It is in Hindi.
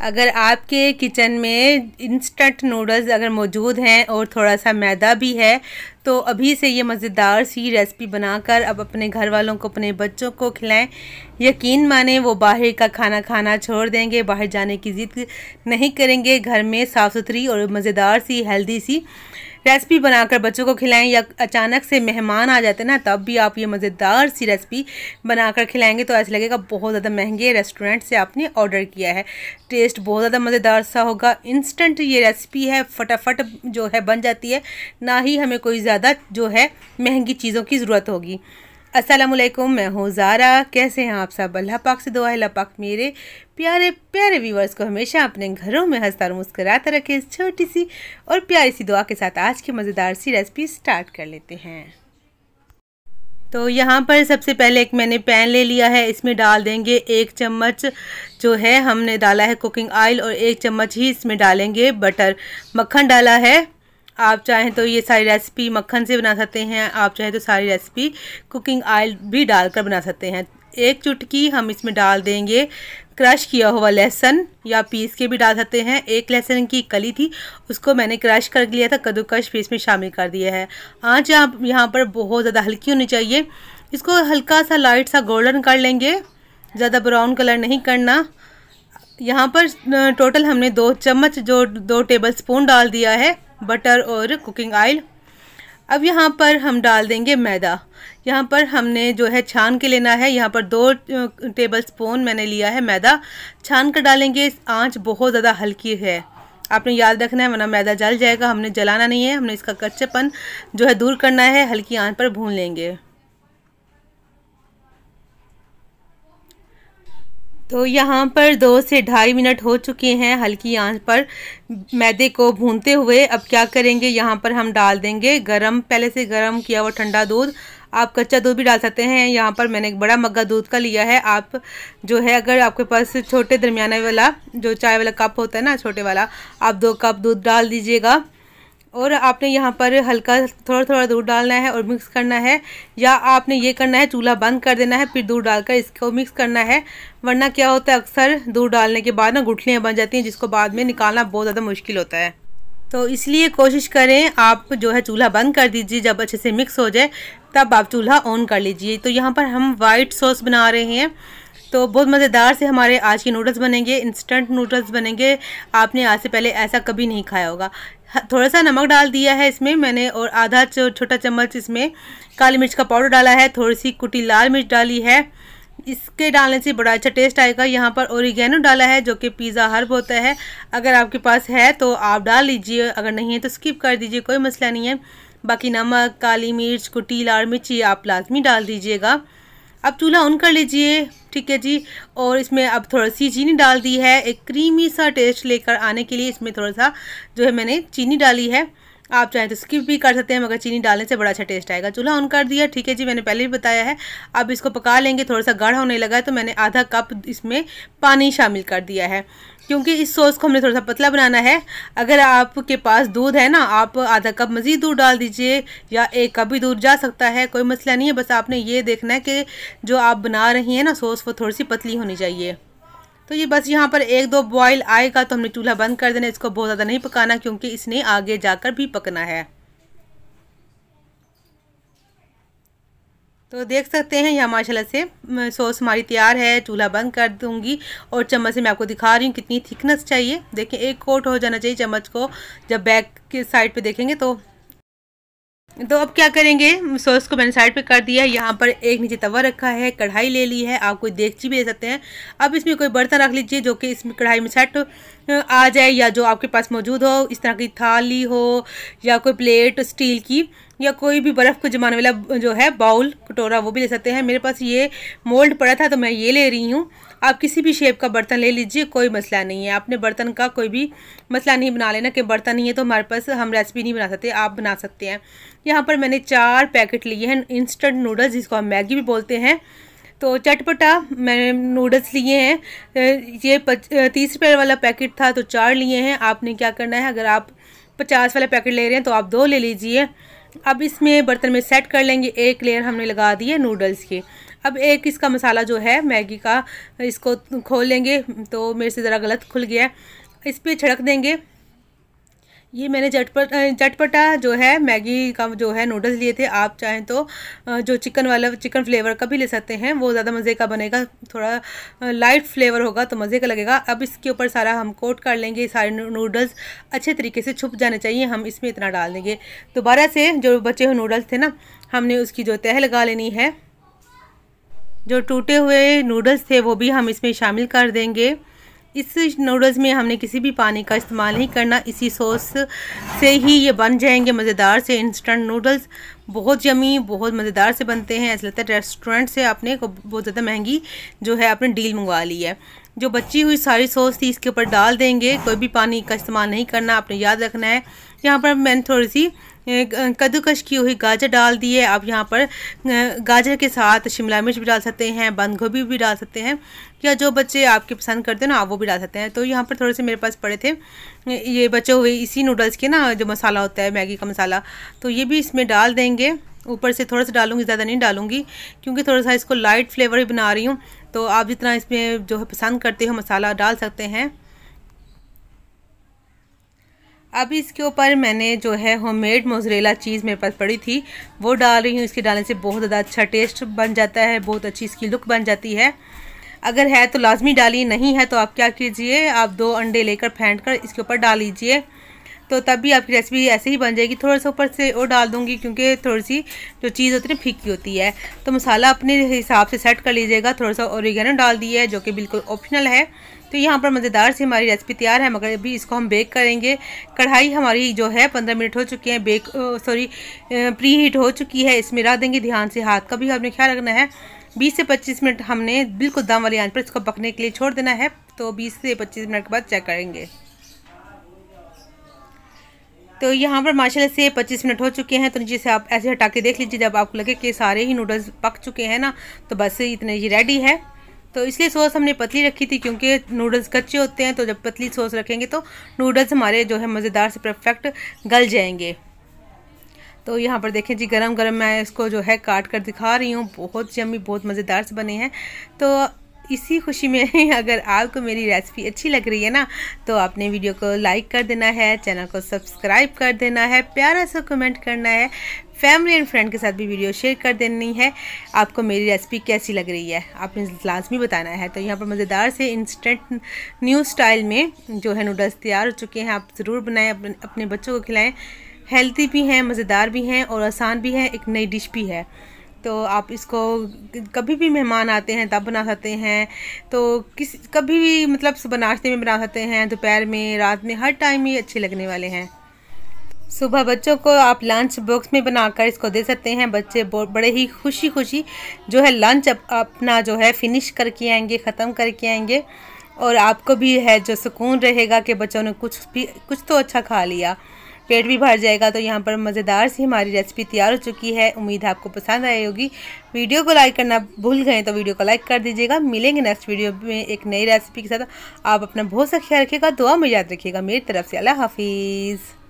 अगर आपके किचन में इंस्टेंट नूडल्स अगर मौजूद हैं और थोड़ा सा मैदा भी है तो अभी से ये मज़ेदार सी रेसिपी बनाकर अब अपने घर वालों को, अपने बच्चों को खिलाएं। यकीन माने वो बाहर का खाना खाना छोड़ देंगे, बाहर जाने की ज़िद नहीं करेंगे। घर में साफ़ सुथरी और मज़ेदार सी हेल्दी सी रेसिपी बनाकर बच्चों को खिलाएं, या अचानक से मेहमान आ जाते हैं ना, तब भी आप ये मज़ेदार सी रेसिपी बनाकर खिलाएंगे तो ऐसा लगेगा बहुत ज़्यादा महंगे रेस्टोरेंट से आपने ऑर्डर किया है। टेस्ट बहुत ज़्यादा मज़ेदार सा होगा। इंस्टेंट ये रेसिपी है, फटाफट जो है बन जाती है, ना ही हमें कोई ज़्यादा जो है महंगी चीज़ों की ज़रूरत होगी। अस्सलामुअलैकुम, मैं हूँ ज़ारा। कैसे हैं आप सब? अल्लाह पाक से दुआ है अल्लाह पाक मेरे प्यारे प्यारे व्यूवर्स को हमेशा अपने घरों में हंसता और मुस्कुराता रखे। इस छोटी सी और प्यारी सी दुआ के साथ आज की मज़ेदार सी रेसिपी स्टार्ट कर लेते हैं। तो यहाँ पर सबसे पहले एक मैंने पैन ले लिया है, इसमें डाल देंगे 1 चम्मच जो है हमने डाला है कुकिंग ऑयल, और 1 चम्मच ही इसमें डालेंगे बटर। मक्खन डाला है। आप चाहें तो ये सारी रेसिपी मक्खन से बना सकते हैं, आप चाहें तो सारी रेसिपी कुकिंग ऑयल भी डालकर बना सकते हैं। 1 चुटकी हम इसमें डाल देंगे क्रश किया हुआ लहसुन, या पीस के भी डाल सकते हैं। 1 लहसुन की कली थी, उसको मैंने क्रश कर लिया था, कद्दूकश भी इसमें शामिल कर दिया है। आंच आप यहाँ पर बहुत ज़्यादा हल्की होनी चाहिए। इसको हल्का सा लाइट सा गोल्डन कर लेंगे, ज़्यादा ब्राउन कलर नहीं करना। यहाँ पर टोटल हमने 2 चम्मच जो 2 टेबल स्पून डाल दिया है बटर और कुकिंग ऑयल। अब यहाँ पर हम डाल देंगे मैदा। यहाँ पर हमने जो है छान के लेना है। यहाँ पर 2 टेबल स्पून मैंने लिया है मैदा, छान कर डालेंगे। आंच बहुत ज़्यादा हल्की है, आपने याद रखना है, वरना मैदा जल जाएगा। हमने जलाना नहीं है, हमने इसका कच्चापन जो है दूर करना है। हल्की आंच पर भून लेंगे। तो यहाँ पर 2 से ढाई मिनट हो चुके हैं हल्की आंच पर मैदे को भूनते हुए। अब क्या करेंगे, यहाँ पर हम डाल देंगे पहले से गरम किया हुआ ठंडा दूध। आप कच्चा दूध भी डाल सकते हैं। यहाँ पर मैंने एक बड़ा मग्गा दूध का लिया है। आप जो है अगर आपके पास छोटे दरमियाने वाला जो चाय वाला कप होता है ना, छोटे वाला, आप 2 कप दूध डाल दीजिएगा। और आपने यहाँ पर हल्का थोड़ा थोड़ा दूध डालना है और मिक्स करना है, या आपने ये करना है चूल्हा बंद कर देना है, फिर दूध डालकर इसको मिक्स करना है। वरना क्या होता है, अक्सर दूध डालने के बाद ना गुठलियाँ बन जाती हैं, जिसको बाद में निकालना बहुत ज़्यादा मुश्किल होता है। तो इसलिए कोशिश करें आप जो है चूल्हा बंद कर दीजिए, जब अच्छे से मिक्स हो जाए तब आप चूल्हा ऑन कर लीजिए। तो यहाँ पर हम वाइट सॉस बना रहे हैं, तो बहुत मज़ेदार से हमारे आज के नूडल्स बनेंगे, इंस्टेंट नूडल्स बनेंगे। आपने आज से पहले ऐसा कभी नहीं खाया होगा। थोड़ा सा नमक डाल दिया है इसमें मैंने, और आधा छोटा चम्मच इसमें काली मिर्च का पाउडर डाला है। थोड़ी सी कुटी लाल मिर्च डाली है, इसके डालने से बड़ा अच्छा टेस्ट आएगा। यहाँ पर ओरिगेनो डाला है, जो कि पिज़्ज़ा हर्ब होता है। अगर आपके पास है तो आप डाल लीजिए, अगर नहीं है तो स्किप कर दीजिए, कोई मसला नहीं है। बाकी नमक, काली मिर्च, कुटी लाल मिर्च ये आप लाजमी डाल दीजिएगा। अब चूल्हा ऑन कर लीजिए, ठीक है जी। और इसमें अब थोड़ी सी चीनी डाल दी है, एक क्रीमी सा टेस्ट लेकर आने के लिए इसमें थोड़ा सा जो है मैंने चीनी डाली है। आप चाहें तो स्किप भी कर सकते हैं, मगर चीनी डालने से बड़ा अच्छा टेस्ट आएगा। चूल्हा ऑन कर दिया, ठीक है जी, मैंने पहले भी बताया है। अब इसको पका लेंगे। थोड़ा सा गाढ़ा होने लगा है तो मैंने आधा कप इसमें पानी शामिल कर दिया है, क्योंकि इस सॉस को हमने थोड़ा सा पतला बनाना है। अगर आपके पास दूध है ना, आप आधा कप मज़ीद दूध डाल दीजिए, या 1 कप भी दूध जा सकता है, कोई मसला नहीं है। बस आपने ये देखना है कि जो आप बना रही हैं ना सॉस, वो थोड़ी सी पतली होनी चाहिए। तो ये बस यहाँ पर 1-2 बॉयल आएगा तो हमने चूल्हा बंद कर देना। इसको बहुत ज़्यादा नहीं पकाना, क्योंकि इसने आगे जाकर भी पकना है। तो देख सकते हैं यहाँ माशाल्लाह से सॉस हमारी तैयार है। चूल्हा बंद कर दूंगी और चम्मच से मैं आपको दिखा रही हूँ कितनी थिकनेस चाहिए। देखिए 1 कोट हो जाना चाहिए चम्मच को, जब बैक के साइड पे देखेंगे तो अब क्या करेंगे, सॉस को मैंने साइड पे कर दिया है। यहाँ पर एक नीचे तवा रखा है, कढ़ाई ले ली है, आप कोई देगची भी ले सकते हैं। अब इसमें कोई बर्तन रख लीजिए जो कि इसमें कढ़ाई में सेट आ जाए, या जो आपके पास मौजूद हो, इस तरह की थाली हो या कोई प्लेट स्टील की, या कोई भी बर्फ़ को जमाने वाला जो है बाउल, कटोरा, वो भी ले सकते हैं। मेरे पास ये मोल्ड पड़ा था तो मैं ये ले रही हूँ। आप किसी भी शेप का बर्तन ले लीजिए, कोई मसला नहीं है। आपने बर्तन का कोई भी मसला नहीं बना लेना कि बर्तन नहीं है तो हमारे पास हम रेसिपी नहीं बना सकते, आप बना सकते हैं। यहाँ पर मैंने 4 पैकेट लिए हैं इंस्टेंट नूडल्स, जिसको हम मैगी भी बोलते हैं। तो चटपटा मैंने नूडल्स लिए हैं। ये 30 रुपये वाला पैकेट था तो 4 लिए हैं। आपने क्या करना है, अगर आप 50 वाला पैकेट ले रहे हैं तो आप 2 ले लीजिए। अब इसमें बर्तन में सेट कर लेंगे। एक लेयर हमने लगा दी है नूडल्स की। अब एक इसका मसाला जो है मैगी का, इसको खोल लेंगे। तो मेरे से ज़रा गलत खुल गया है, इस पर छिड़क देंगे। ये मैंने चटपटा जो है मैगी का जो है नूडल्स लिए थे। आप चाहें तो जो चिकन फ्लेवर का भी ले सकते हैं, वो ज़्यादा मज़े का बनेगा। थोड़ा लाइट फ्लेवर होगा तो मज़े का लगेगा। अब इसके ऊपर सारा हम कोट कर लेंगे। सारे नूडल्स अच्छे तरीके से छुप जाने चाहिए, हम इसमें इतना डाल देंगे। दोबारा से जो बचे हुए नूडल्स थे ना, हमने उसकी जो तह लगा लेनी है। जो टूटे हुए नूडल्स थे वो भी हम इसमें शामिल कर देंगे। इस नूडल्स में हमने किसी भी पानी का इस्तेमाल नहीं करना। इसी सॉस से ही ये बन जाएंगे मज़ेदार से इंस्टेंट नूडल्स। बहुत यमी, बहुत मज़ेदार से बनते हैं। ऐसा लगता है रेस्टोरेंट से आपने बहुत ज़्यादा महंगी जो है आपने डील मंगवा ली है। जो बची हुई सारी सॉस थी इसके ऊपर डाल देंगे। कोई भी पानी का इस्तेमाल नहीं करना, आपने याद रखना है। यहाँ पर मैंने थोड़ी सी कद्दूकश की हुई गाजर डाल दी है। आप यहाँ पर गाजर के साथ शिमला मिर्च भी डाल सकते हैं, बंद गोभी भी डाल सकते हैं, या जो बच्चे आपके पसंद करते हैं ना, आप वो भी डाल सकते हैं। तो यहाँ पर थोड़े से मेरे पास पड़े थे ये बचे हुए इसी नूडल्स के ना, जो मसाला होता है मैगी का मसाला, तो ये भी इसमें डाल देंगे। ऊपर से थोड़ा सा डालूंगी, ज़्यादा नहीं डालूंगी, क्योंकि थोड़ा सा इसको लाइट फ्लेवर ही बना रही हूँ। तो आप जितना इसमें जो है पसंद करते हो मसाला डाल सकते हैं। अब इसके ऊपर मैंने जो है होममेड मोज़रेला चीज़ मेरे पास पड़ी थी वो डाल रही हूँ। इसके डालने से बहुत ज़्यादा अच्छा टेस्ट बन जाता है, बहुत अच्छी इसकी लुक बन जाती है। अगर है तो लाजमी डालिए, नहीं है तो आप क्या कीजिए, आप 2 अंडे लेकर फेंट कर इसके ऊपर डाल लीजिए, तो तब भी आपकी रेसिपी ऐसे ही बन जाएगी। थोड़ा सा ऊपर से और डाल दूंगी, क्योंकि थोड़ी सी जो चीज़ होती है ना फीकी होती है। तो मसाला अपने हिसाब से सेट कर लीजिएगा। थोड़ा सा ओरिगेनो डाल दिया है, जो कि बिल्कुल ऑप्शनल है। तो यहाँ पर मज़ेदार से हमारी रेसिपी तैयार है, मगर अभी इसको हम बेक करेंगे। कढ़ाई हमारी जो है 15 मिनट हो चुके हैं, प्री हीट हो चुकी है। इसमें रख देंगे, ध्यान से हाथ का भी हमने ख्याल रखना है। 20 से 25 मिनट हमने बिल्कुल दम वाली आंच पर इसको पकने के लिए छोड़ देना है। तो 20 से 25 मिनट के बाद चेक करेंगे। तो यहाँ पर माशाल्लाह से 25 मिनट हो चुके हैं। तो नीचे से आप ऐसे हटा के देख लीजिए, जब आपको लगे कि सारे ही नूडल्स पक चुके हैं ना, तो बस इतने ये रेडी है। तो इसलिए सॉस हमने पतली रखी थी, क्योंकि नूडल्स कच्चे होते हैं। तो जब पतली सॉस रखेंगे तो नूडल्स हमारे जो है मज़ेदार से परफेक्ट गल जाएंगे। तो यहाँ पर देखें जी, गरम गरम मैं इसको जो है काट कर दिखा रही हूँ। बहुत यम्मी, बहुत मज़ेदार से बने हैं। तो इसी खुशी में अगर आपको मेरी रेसिपी अच्छी लग रही है ना, तो आपने वीडियो को लाइक कर देना है, चैनल को सब्सक्राइब कर देना है, प्यारा सा कमेंट करना है, फैमिली एंड फ्रेंड के साथ भी वीडियो शेयर कर देनी है। आपको मेरी रेसिपी कैसी लग रही है आपने लाजमी बताना है। तो यहाँ पर मज़ेदार से इंस्टेंट न्यू स्टाइल में जो है नूडल्स तैयार हो चुके हैं। आप ज़रूर बनाएं, अपने बच्चों को खिलाएं। हेल्दी भी हैं, मज़ेदार भी हैं और आसान भी हैं, एक नई डिश भी है। तो आप इसको कभी भी मेहमान आते हैं तब बना सकते हैं। तो कभी भी मतलब सुबह नाश्ते में बना सकते हैं, दोपहर में, रात में, हर टाइम ही अच्छे लगने वाले हैं। सुबह बच्चों को आप लंच बॉक्स में बनाकर इसको दे सकते हैं। बच्चे बड़े ही खुशी जो है लंच अपना जो है फिनिश करके आएंगे, ख़त्म करके आएंगे। और आपको भी है जो सुकून रहेगा कि बच्चों ने कुछ तो अच्छा खा लिया, पेट भी भर जाएगा। तो यहाँ पर मज़ेदार सी हमारी रेसिपी तैयार हो चुकी है। उम्मीद है आपको पसंद आई होगी। वीडियो को लाइक करना भूल गए तो वीडियो को लाइक कर दीजिएगा। मिलेंगे नेक्स्ट वीडियो में एक नई रेसिपी के साथ। आप अपना बहुत सा ख्याल रखिएगा, दुआ में याद रखिएगा। मेरी तरफ से अल्लाह हाफिज़।